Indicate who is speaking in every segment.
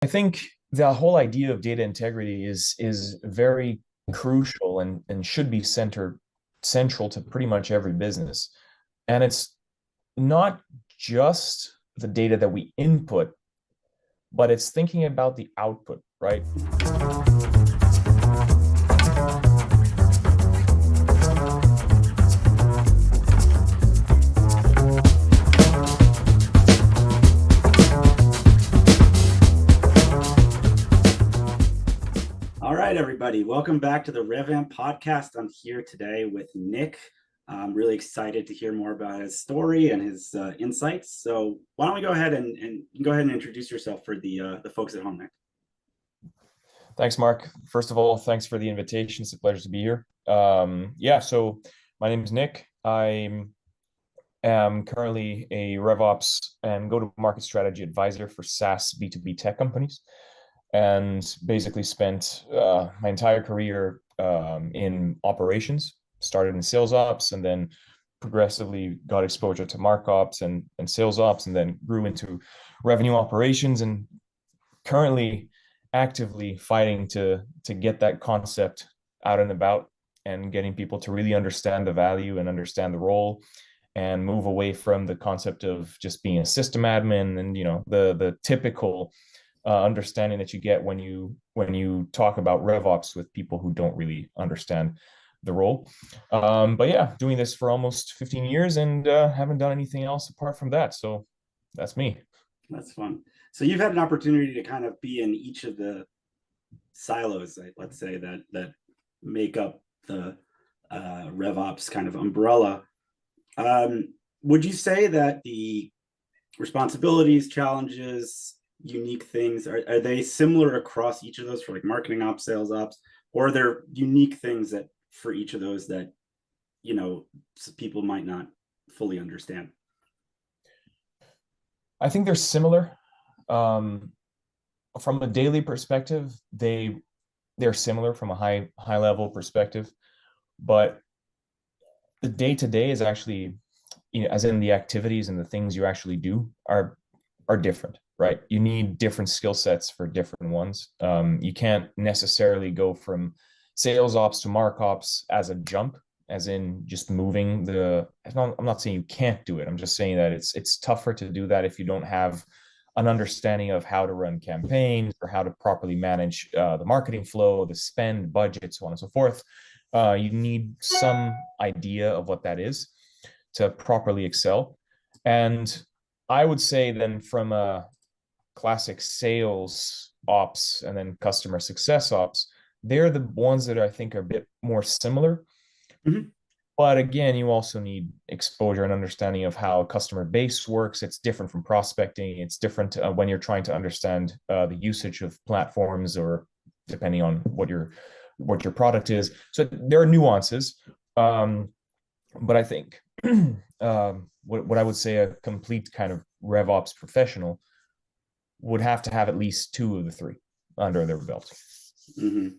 Speaker 1: I think the whole idea of data integrity is very crucial and should be central to pretty much every business. And it's not just the data that we input, but it's thinking about the output, right?
Speaker 2: All right, everybody. Welcome back to the RevAmp podcast. I'm here today with Nick. I'm really excited to hear more about his story and his insights. So why don't we go ahead and go ahead and introduce yourself for the folks at home, Nick.
Speaker 1: Thanks, Mark. First of all, thanks for the invitation. It's a pleasure to be here. So my name is Nick. I am currently a RevOps and go-to-market strategy advisor for SaaS B2B tech companies, and basically spent my entire career in operations. Started in sales ops, and then progressively got exposure to mark and sales ops, and then grew into revenue operations, and currently actively fighting to get that concept out and about, and getting people to really understand the value and understand the role, and move away from the concept of just being a system admin and the typical understanding that you get when you talk about RevOps with people who don't really understand the role. But yeah, doing this for almost 15 years and haven't done anything else apart from that. So that's me.
Speaker 2: That's fun. So you've had an opportunity to kind of be in each of the silos, let's say, that make up the RevOps kind of umbrella. Would you say that the responsibilities, challenges, unique things, are they similar across each of those for like marketing ops, sales ops, or are there unique things that for each of those that people might not fully understand?
Speaker 1: I think they're similar. Um, from a daily perspective, they're similar from a high level perspective, but the day to day is actually, as in the activities and the things you actually do are different, right? You need different skill sets for different ones. You can't necessarily go from sales ops to mark ops as a jump, as in just moving the. I'm not saying you can't do it. I'm just saying that it's tougher to do that if you don't have an understanding of how to run campaigns or how to properly manage the marketing flow, the spend, budget, so on and so forth. You need some idea of what that is to properly excel. And I would say then, from a classic sales ops and then customer success ops, they're the ones that I think are a bit more similar.
Speaker 2: Mm-hmm.
Speaker 1: But again, you also need exposure and understanding of how a customer base works. It's different from prospecting. It's different when you're trying to understand the usage of platforms, or depending on what your product is. So there are nuances. But I think what I would say a complete kind of RevOps professional would have to have at least two of the three under their belt.
Speaker 2: Mm-hmm.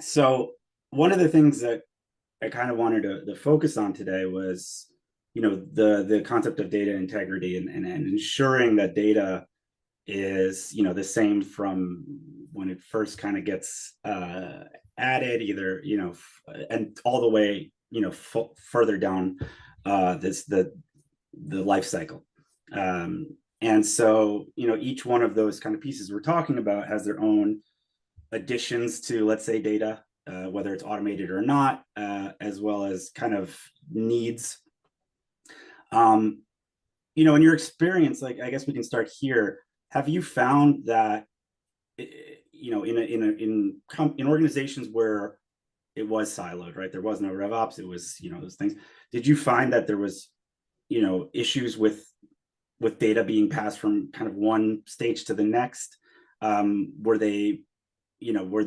Speaker 2: So one of the things that I kind of wanted to focus on today was, the concept of data integrity and ensuring that data is, the same from when it first kind of gets added, either, and all the way, further down the life cycle. And so, each one of those kind of pieces we're talking about has their own additions to, let's say, data, whether it's automated or not, as well as kind of needs. In your experience, like, I guess we can start here. Have you found that, in organizations where it was siloed, right? There was no RevOps. It was, those things. Did you find that there was, issues with data being passed from kind of one stage to the next? Were they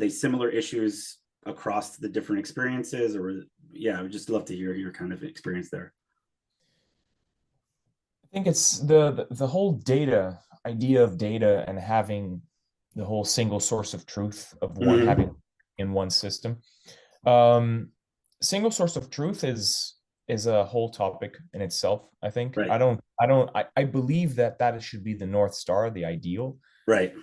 Speaker 2: similar issues across the different experiences, or I would just love to hear your kind of experience there.
Speaker 1: I think it's the whole data idea of data, and having the whole single source of truth of one
Speaker 2: Mm-hmm.
Speaker 1: having in one system. Um, Single source of truth is is a whole topic in itself, I think.
Speaker 2: Right.
Speaker 1: I believe that that should be the North Star, the ideal.
Speaker 2: Right.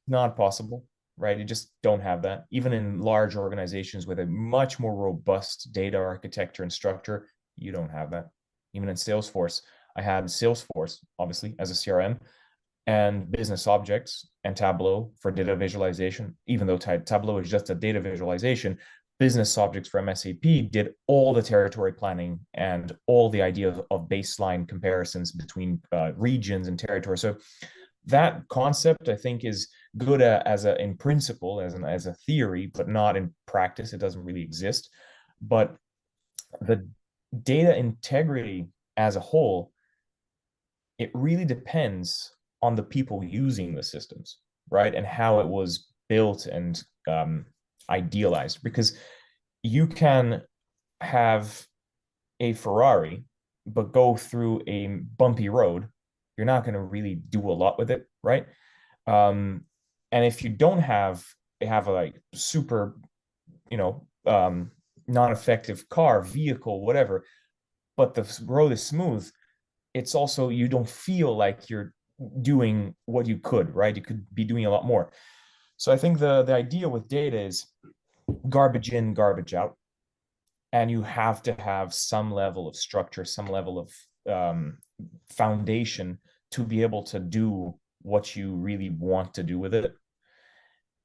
Speaker 1: Not possible, right? You just don't have that. Even in large organizations with a much more robust data architecture and structure, you don't have that. Even in Salesforce, I had Salesforce, obviously, as a CRM, and business objects and Tableau for data visualization. Even though Tableau is just a data visualization, business objects from SAP did all the territory planning and all the idea of baseline comparisons between regions and territories. So that concept, I think, is good as a in principle, as a theory, but not in practice. It doesn't really exist. But the data integrity as a whole, it really depends on the people using the systems, right? And how it was built and idealized. Because you can have a Ferrari, but go through a bumpy road, you're not going to really do a lot with it, right? Um, and if you don't have a like super, you know, non-effective car, vehicle, whatever, but the road is smooth, it's also you don't feel like you're doing what you could, right? You could be doing a lot more. So I think the idea with data is garbage in, garbage out, and you have to have some level of structure, some level of foundation to be able to do what you really want to do with it.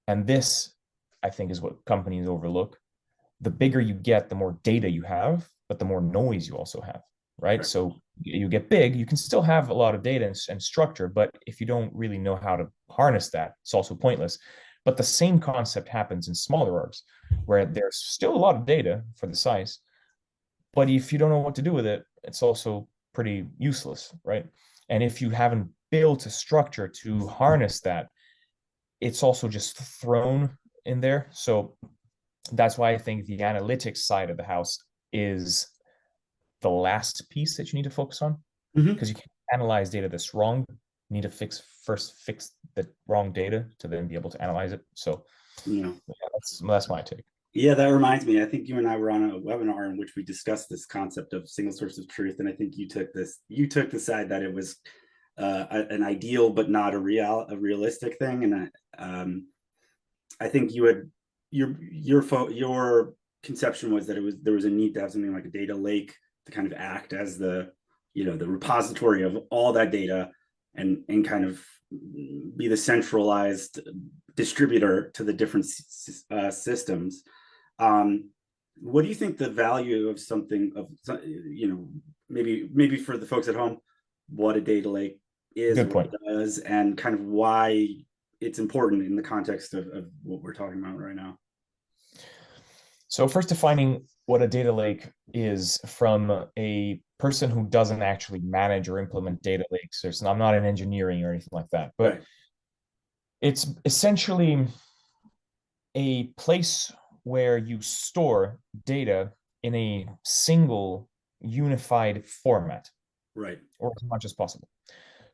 Speaker 1: And this, I think, is what companies overlook. The bigger you get, the more data you have, but the more noise you also have, right?
Speaker 2: Right.
Speaker 1: So you get big, you can still have a lot of data and structure, but if you don't really know how to harness that, it's also pointless. But the same concept happens in smaller orgs, where there's still a lot of data for the size, but if you don't know what to do with it, it's also pretty useless, right? And if you haven't built a structure to harness that, it's also just thrown in there. So that's why I think the analytics side of the house is the last piece that you need to focus on,
Speaker 2: Mhm.
Speaker 1: because you can't analyze data that's wrong. You need to fix the wrong data to then be able to analyze it. So
Speaker 2: Yeah.
Speaker 1: yeah, that's my take.
Speaker 2: Yeah, that reminds me. I think you and I were on a webinar in which we discussed this concept of single source of truth, and I think you took the side that it was an ideal but not a realistic thing. And I think you had your conception was that there was a need to have something like a data lake to kind of act as the repository of all that data and kind of be the centralized distributor to the different systems. Um, what do you think the value of something of maybe for the folks at home, what a data lake is,
Speaker 1: Good
Speaker 2: what
Speaker 1: point.
Speaker 2: it does, and kind of why it's important in the context of what we're talking about right now?
Speaker 1: So first, defining what a data lake is from a person who doesn't actually manage or implement data lakes. I'm not in engineering or anything like that, but
Speaker 2: Right.
Speaker 1: it's essentially a place where you store data in a single unified format,
Speaker 2: Right.
Speaker 1: or as much as possible.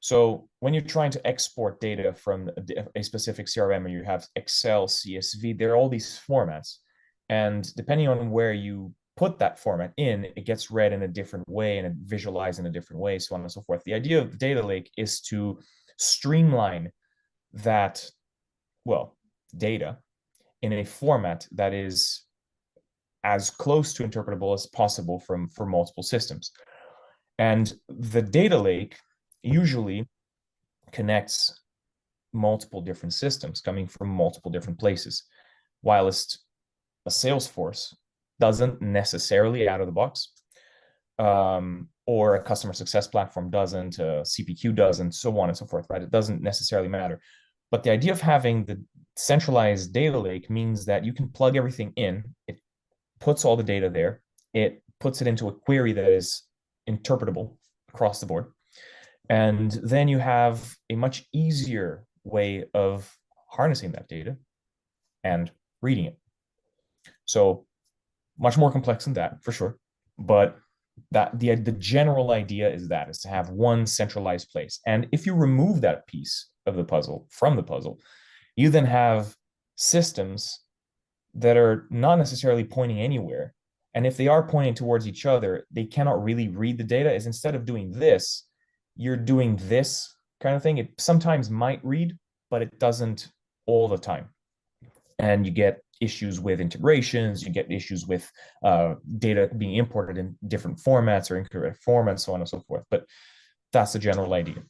Speaker 1: So when you're trying to export data from a specific CRM, or you have Excel, CSV, there are all these formats. And depending on where you put that format in, it gets read in a different way and visualized in a different way, so on and so forth. The idea of the data lake is to streamline that, well, data in a format that is as close to interpretable as possible for multiple systems. And the data lake usually connects multiple different systems coming from multiple different places, whilst a Salesforce doesn't necessarily out of the box, or a customer success platform doesn't, CPQ doesn't, so on and so forth, right? It doesn't necessarily matter. But the idea of having the centralized data lake means that you can plug everything in. It puts all the data there. It puts it into a query that is interpretable across the board. And then you have a much easier way of harnessing that data and reading it. So much more complex than that, for sure. But that the general idea is to have one centralized place. And if you remove that piece of the puzzle from the puzzle, you then have systems that are not necessarily pointing anywhere, And if they are pointing towards each other, they cannot really read the data. Is instead of doing this, you're doing this kind of thing. It sometimes might read, but it doesn't all the time. And you get issues with integrations, you get issues with data being imported in different formats or incorrect formats, so on and so forth. But that's the general idea.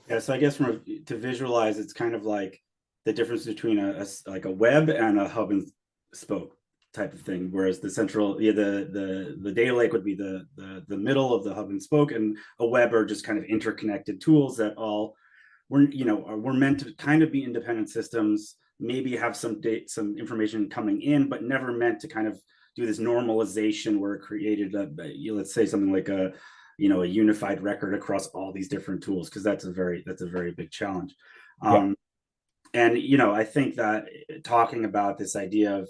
Speaker 2: Yeah, so I guess to visualize, it's kind of like the difference between like a web and a hub and spoke type of thing. Whereas the central, yeah, the data lake would be the middle of the hub and spoke, and a web are just kind of interconnected tools that all we're meant to kind of be independent systems, maybe have some information coming in, but never meant to kind of do this normalization where it created let's say something like a unified record across all these different tools, because that's a very big challenge.
Speaker 1: Yeah.
Speaker 2: And I think that talking about this idea of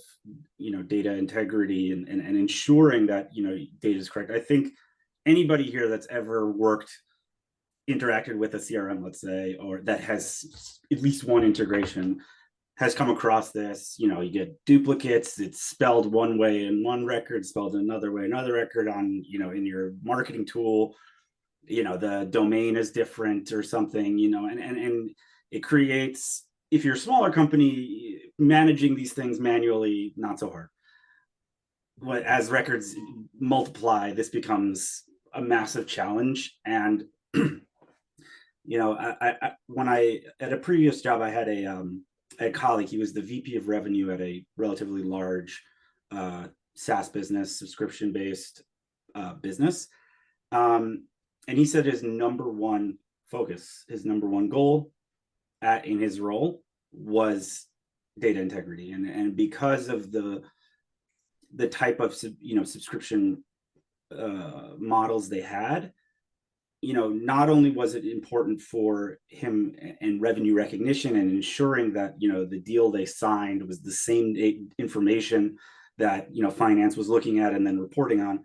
Speaker 2: data integrity and ensuring that data is correct, I think anybody here that's ever interacted with a CRM, let's say, or that has at least one integration, has come across this. You get duplicates. It's spelled one way in one record, spelled another way, another record on, in your marketing tool. The domain is different or something, and it creates, if you're a smaller company, managing these things manually, not so hard. But as records multiply, this becomes a massive challenge. And when I at a previous job, I had a colleague. He was the VP of revenue at a relatively large SaaS business, subscription based business. And he said his number one focus, his number one goal in his role was data integrity. And because of the type of subscription models they had, not only was it important for him and revenue recognition and ensuring that, the deal they signed was the same information that, finance was looking at and then reporting on,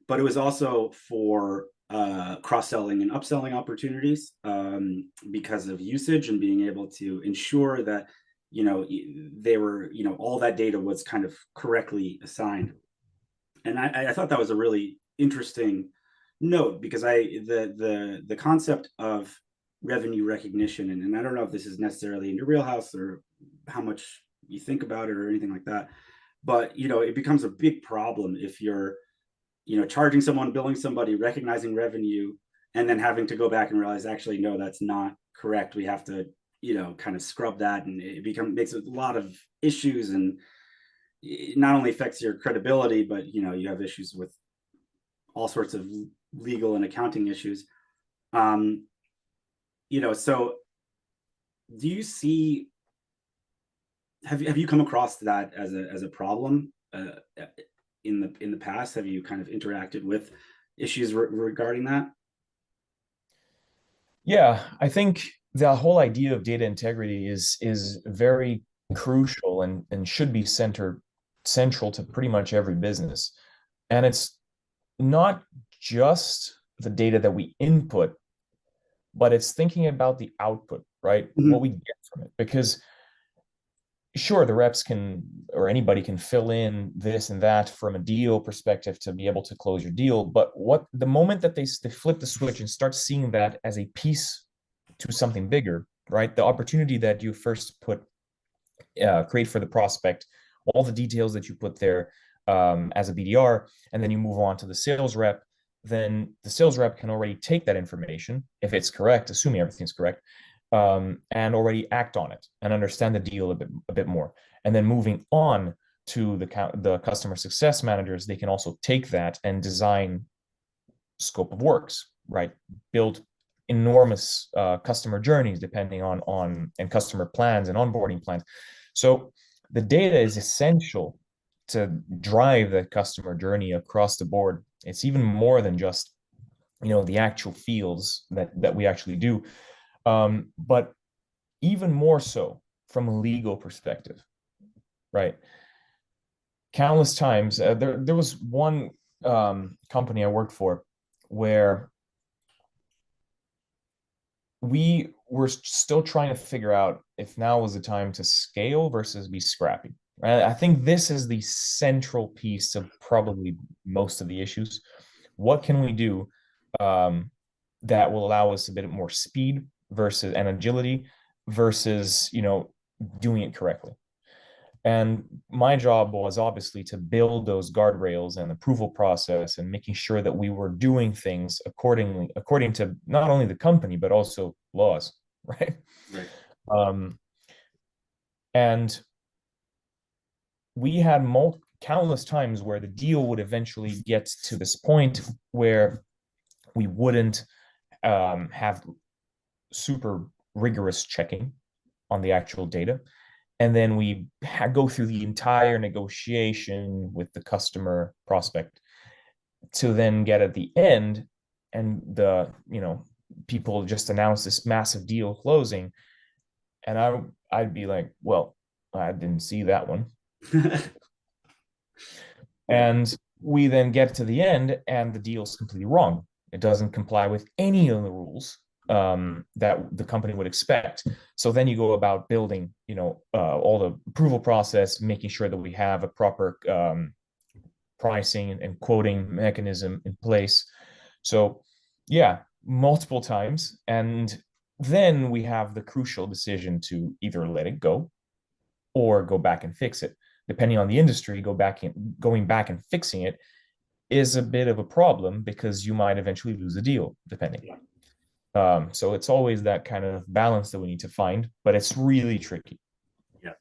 Speaker 2: but it was also for cross-selling and upselling opportunities, because of usage and being able to ensure that, they were, all that data was kind of correctly assigned. And I thought that was a really interesting note, because the concept of revenue recognition, and I don't know if this is necessarily in your wheelhouse or how much you think about it or anything like that, but it becomes a big problem if you're charging someone, billing somebody, recognizing revenue, and then having to go back and realize, actually, no, that's not correct. We have to kind of scrub that, and it makes a lot of issues, and it not only affects your credibility, but you have issues with all sorts of legal and accounting issues. So do you see, have you come across that as a problem in the past? Have you kind of interacted with issues regarding that?
Speaker 1: Yeah, I think the whole idea of data integrity is very crucial and should be central to pretty much every business. And it's not just the data that we input, but it's thinking about the output, right? What
Speaker 2: Mm-hmm.
Speaker 1: we get from it. Because sure, the reps can, or anybody can fill in this and that from a deal perspective to be able to close your deal. But the moment that they flip the switch and start seeing that as a piece to something bigger, right? The opportunity that you first create for the prospect, all the details that you put there as a BDR, and then you move on to the sales rep, then the sales rep can already take that information, if it's correct, assuming everything's correct, and already act on it and understand the deal a bit more. And then moving on to the customer success managers, they can also take that and design scope of works, right? Build enormous customer journeys depending on and customer plans and onboarding plans. So the data is essential to drive the customer journey across the board. It's even more than just the actual fields that we actually do, but even more so from a legal perspective, right? Countless times, there was one company I worked for where we were still trying to figure out if now was the time to scale versus be scrappy. I think this is the central piece of probably most of the issues. What can we do um, that will allow us a bit more speed versus and agility versus, doing it correctly? And my job was obviously to build those guardrails and approval process and making sure that we were doing things according to not only the company, but also laws, right?
Speaker 2: Right.
Speaker 1: Um, and we had countless times where the deal would eventually get to this point where we wouldn't have super rigorous checking on the actual data. And then we go through the entire negotiation with the customer prospect to then get at the end and people just announce this massive deal closing. And I'd be like, well, I didn't see that one.
Speaker 2: Yeah.
Speaker 1: And we then get to the end and the deal is completely wrong. It doesn't comply with any of the rules that the company would expect. So then you go about building, all the approval process, making sure that we have a proper pricing and quoting mechanism in place. So yeah, multiple times. And then we have the crucial decision to either let it go or go back and fix it. Depending on the industry, going back and fixing it is a bit of a problem because you might eventually lose a deal, depending.
Speaker 2: Yeah.
Speaker 1: So it's always that kind of balance that we need to find, but it's really tricky.
Speaker 2: Yeah.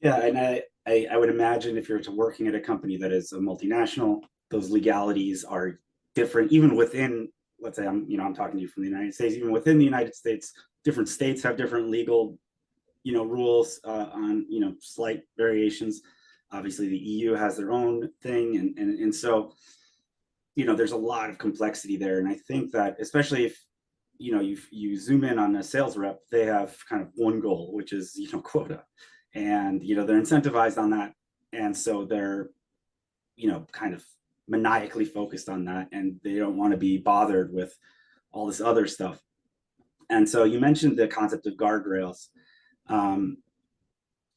Speaker 2: Yeah. And I would imagine if you're working at a company that is a multinational, those legalities are different, even within, let's say I'm talking to you from the United States, even within the United States, different states have different legal, rules on, slight variations. Obviously the EU has their own thing. And so, there's a lot of complexity there. And I think that especially if, you zoom in on a sales rep, they have kind of one goal, which is, quota. And, they're incentivized on that. And so they're, kind of maniacally focused on that. And they don't want to be bothered with all this other stuff. And so you mentioned the concept of guardrails. Um,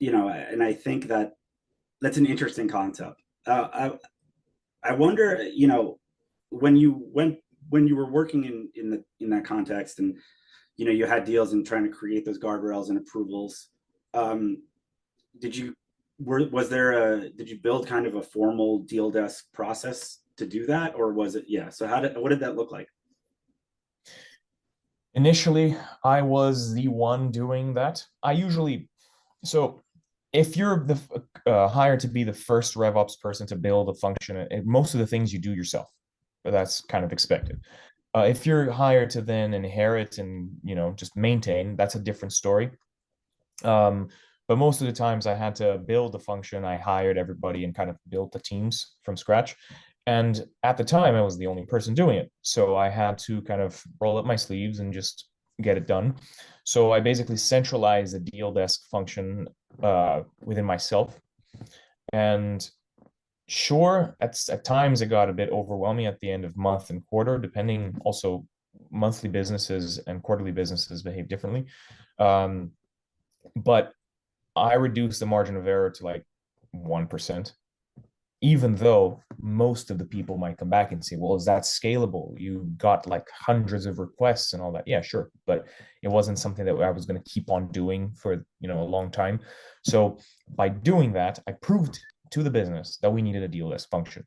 Speaker 2: and I think that that's an interesting concept. I wonder, when you were working in that context, and you had deals and trying to create those guardrails and approvals. Um, did you did you build kind of a formal deal desk process to do that, or was it yeah? So what did that look like?
Speaker 1: Initially, I was the one doing that. So if you're the hired to be the first RevOps person to build a function, most of the things you do yourself, but that's kind of expected. If you're hired to then inherit and just maintain, that's a different story. Um, but most of the times I had to build the function. I hired everybody and kind of built the teams from scratch. And at the time, I was the only person doing it. So I had to kind of roll up my sleeves and just get it done. So I basically centralized the deal desk function within myself. And sure, at times it got a bit overwhelming at the end of month and quarter, depending also monthly businesses and quarterly businesses behave differently. Um, but I reduced the margin of error to like 1%, even though most of the people might come back and say, well, is that scalable? You got like hundreds of requests and all that. Yeah, sure. But it wasn't something that I was going to keep on doing for, a long time. So by doing that, I proved to the business that we needed a deal desk function.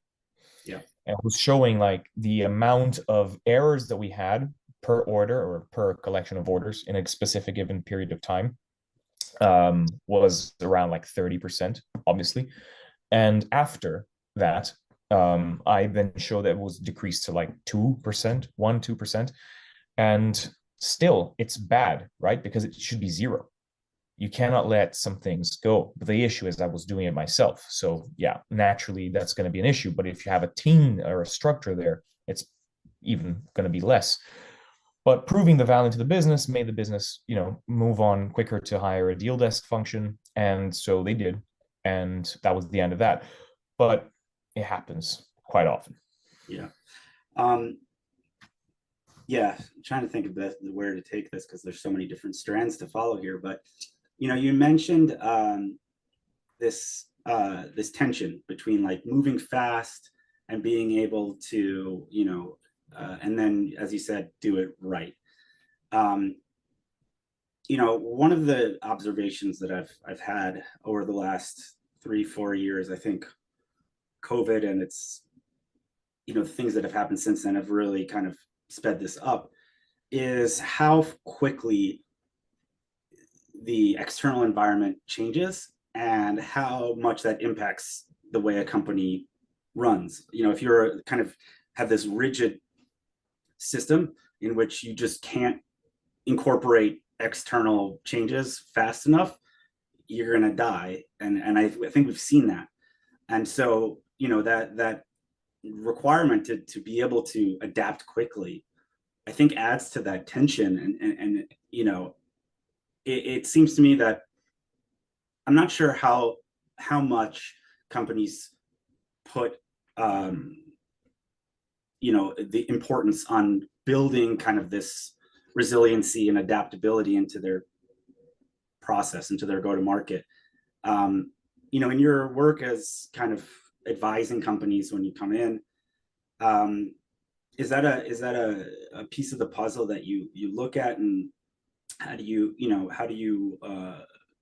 Speaker 2: Yeah.
Speaker 1: And it was showing like the amount of errors that we had per order or per collection of orders in a specific given period of time was around like 30%, obviously. And after that, I then showed that it was decreased to like 2%, 2%. And still, it's bad, right? Because it should be zero. You cannot let some things go. But the issue is I was doing it myself. So yeah, naturally that's going to be an issue. But if you have a team or a structure there, it's even going to be less. But proving the value to the business made the business, move on quicker to hire a deal desk function. And so they did. And that was the end of that. But it happens quite often.
Speaker 2: Yeah. Um, yeah, I'm trying to think of where to take this because there's so many different strands to follow here. But you mentioned this tension between like moving fast and being able to, and then, as you said, do it right. Um, one of the observations that I've had over the last 3-4 years, I think COVID and its, things that have happened since then have really kind of sped this up, is how quickly the external environment changes and how much that impacts the way a company runs. If you're kind of have this rigid system in which you just can't incorporate external changes fast enough, you're going to die. And I think we've seen that. And so, that requirement to be able to adapt quickly, I think adds to that tension. And it seems to me that I'm not sure how much companies put the importance on building kind of this resiliency and adaptability into their process, into their go to market. In your work as kind of advising companies when you come in, is that a piece of the puzzle that you look at, and how do you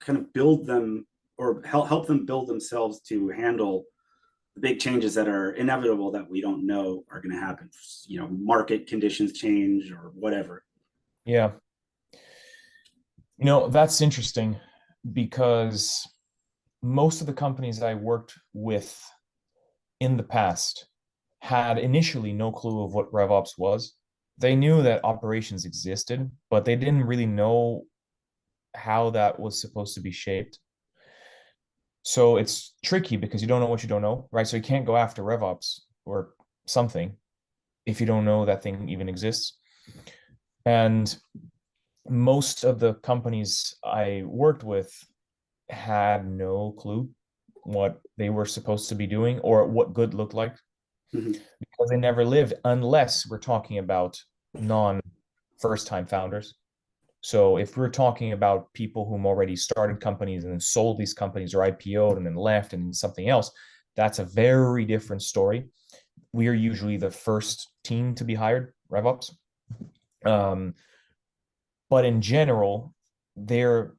Speaker 2: kind of build them or help them build themselves to handle the big changes that are inevitable that we don't know are going to happen? Market conditions change or whatever.
Speaker 1: Yeah. That's interesting because most of the companies I worked with in the past had initially no clue of what RevOps was. They knew that operations existed, but they didn't really know how that was supposed to be shaped. So it's tricky because you don't know what you don't know, right? So you can't go after RevOps or something if you don't know that thing even exists. And most of the companies I worked with had no clue what they were supposed to be doing or what good looked like,
Speaker 2: Mm-hmm.
Speaker 1: because they never lived, unless we're talking about non first time founders. So if we're talking about people whom already started companies and then sold these companies or IPO'd and then left and something else, that's a very different story. We are usually the first team to be hired, RevOps. But in general, they're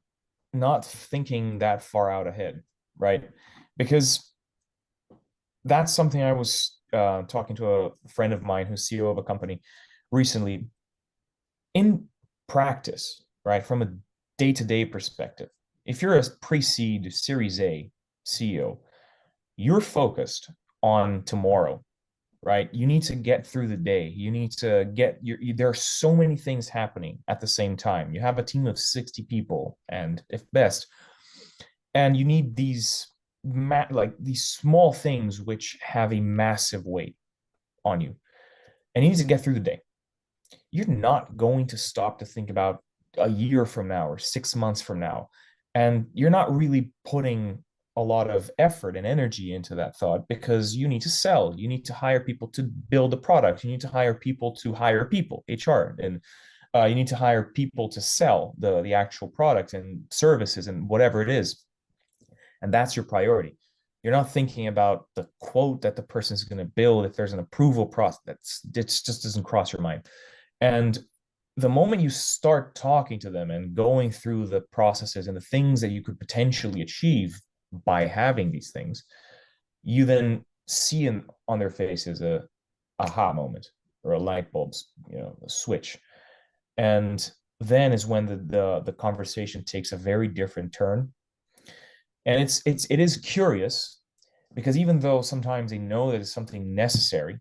Speaker 1: not thinking that far out ahead, right? Because that's something I was talking to a friend of mine who's CEO of a company recently. In practice, right, from a day-to-day perspective, if you're a pre-seed Series A CEO, you're focused on tomorrow, right? You need to get through the day. You need to there are so many things happening at the same time. You have a team of 60 people, and if best, and you need these small things which have a massive weight on you, and you need to get through the day. You're not going to stop to think about a year from now or 6 months from now. And you're not really putting a lot of effort and energy into that thought because you need to sell. You need to hire people to build a product. You need to hire people to hire people, HR, and you need to hire people to sell the actual product and services and whatever it is. And that's your priority. You're not thinking about the quote that the person's going to build if there's an approval process. That just doesn't cross your mind. And the moment you start talking to them and going through the processes and the things that you could potentially achieve by having these things, you then see on their faces a aha moment or a light bulbs, a switch. And then is when the conversation takes a very different turn. And it is curious because even though sometimes they know that it's something necessary,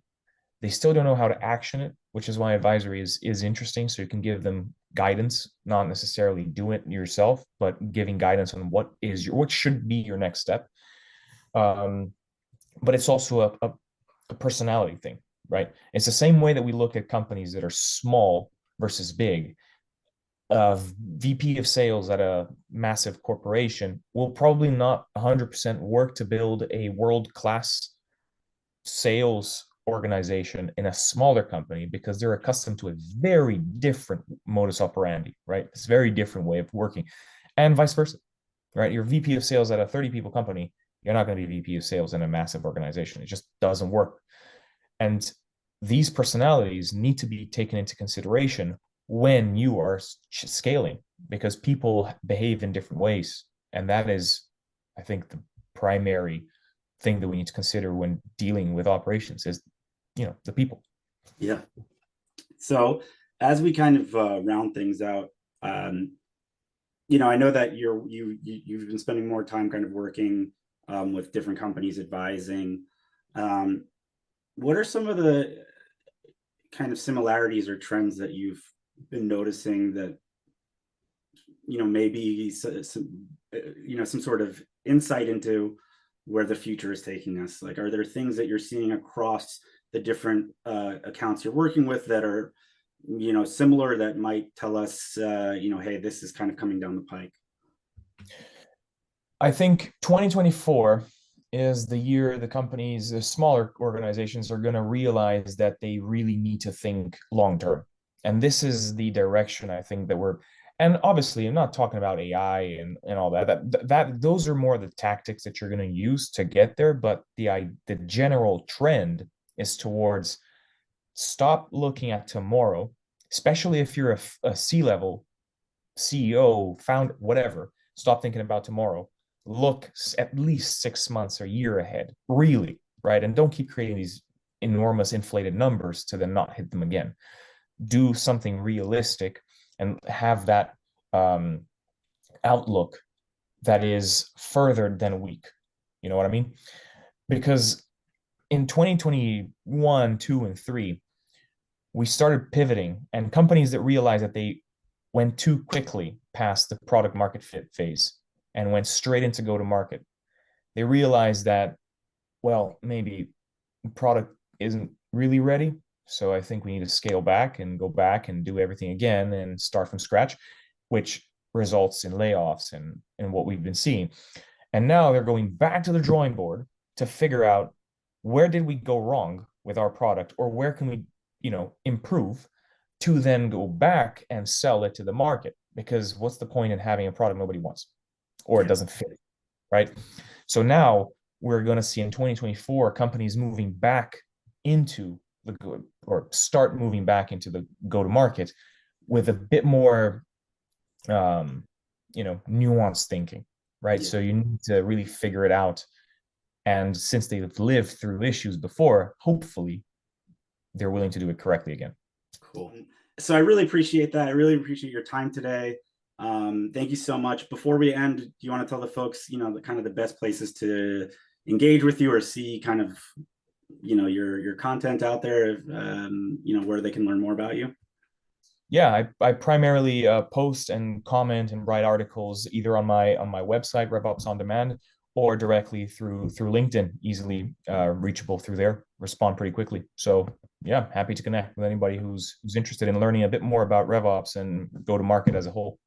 Speaker 1: they still don't know how to action it, which is why advisory is interesting. So you can give them guidance, not necessarily do it yourself, but giving guidance on what should be your next step. But it's also a personality thing, right? It's the same way that we look at companies that are small versus big. A VP of sales at a massive corporation will probably not 100% work to build a world-class sales organization in a smaller company because they're accustomed to a very different modus operandi, right? It's a very different way of working, and vice versa. right? You're VP of sales at a 30 people company. You're not going to be VP of sales in a massive organization. It just doesn't work. And these personalities need to be taken into consideration when you are scaling, because people behave in different ways. And that is, I think, the primary thing that we need to consider when dealing with operations is, the people.
Speaker 2: Yeah. So as we kind of round things out, I know that you've been spending more time kind of working with different companies, advising. What are some of the kind of similarities or trends that you've been noticing that maybe some sort of insight into where the future is taking us? Like, are there things that you're seeing across the different accounts you're working with that are similar, that might tell us hey, this is kind of coming down the pike?
Speaker 1: I think 2024 is the year the smaller organizations are going to realize that they really need to think long term. And this is the direction I think that and obviously I'm not talking about AI and all that. Those are more the tactics that you're going to use to get there. But the general trend is towards stop looking at tomorrow, especially if you're a C-level CEO, founder, whatever. Stop thinking about tomorrow. Look at least 6 months or a year ahead, really, right? And don't keep creating these enormous inflated numbers to then not hit them again. Do something realistic and have that outlook that is further than a week. You know what I mean? Because in 2021, 2, and 3, we started pivoting, and companies that realized that they went too quickly past the product market fit phase and went straight into go to market. They realized that, well, maybe the product isn't really ready. So I think we need to scale back and go back and do everything again and start from scratch, which results in layoffs and what we've been seeing. And now they're going back to the drawing board to figure out, where did we go wrong with our product, or where can we, improve, to then go back and sell it to the market. Because what's the point in having a product nobody wants or it doesn't fit, right? So now we're going to see in 2024 companies moving back into the good, or start moving back into the go to market with a bit more nuanced thinking, right?
Speaker 2: Yeah.
Speaker 1: So you need to really figure it out. And since they've lived through issues before, hopefully they're willing to do it correctly again.
Speaker 2: Cool. So I really appreciate that. I really appreciate your time today. Thank you so much. Before we end, do you want to tell the folks, the kind of the best places to engage with you or see kind of, your content out there, where they can learn more about you?
Speaker 1: Yeah, I primarily post and comment and write articles either on my website, RevOps On Demand, or directly through LinkedIn, easily reachable through there. Respond pretty quickly. So yeah, happy to connect with anybody who's interested in learning a bit more about RevOps and go to market as a whole.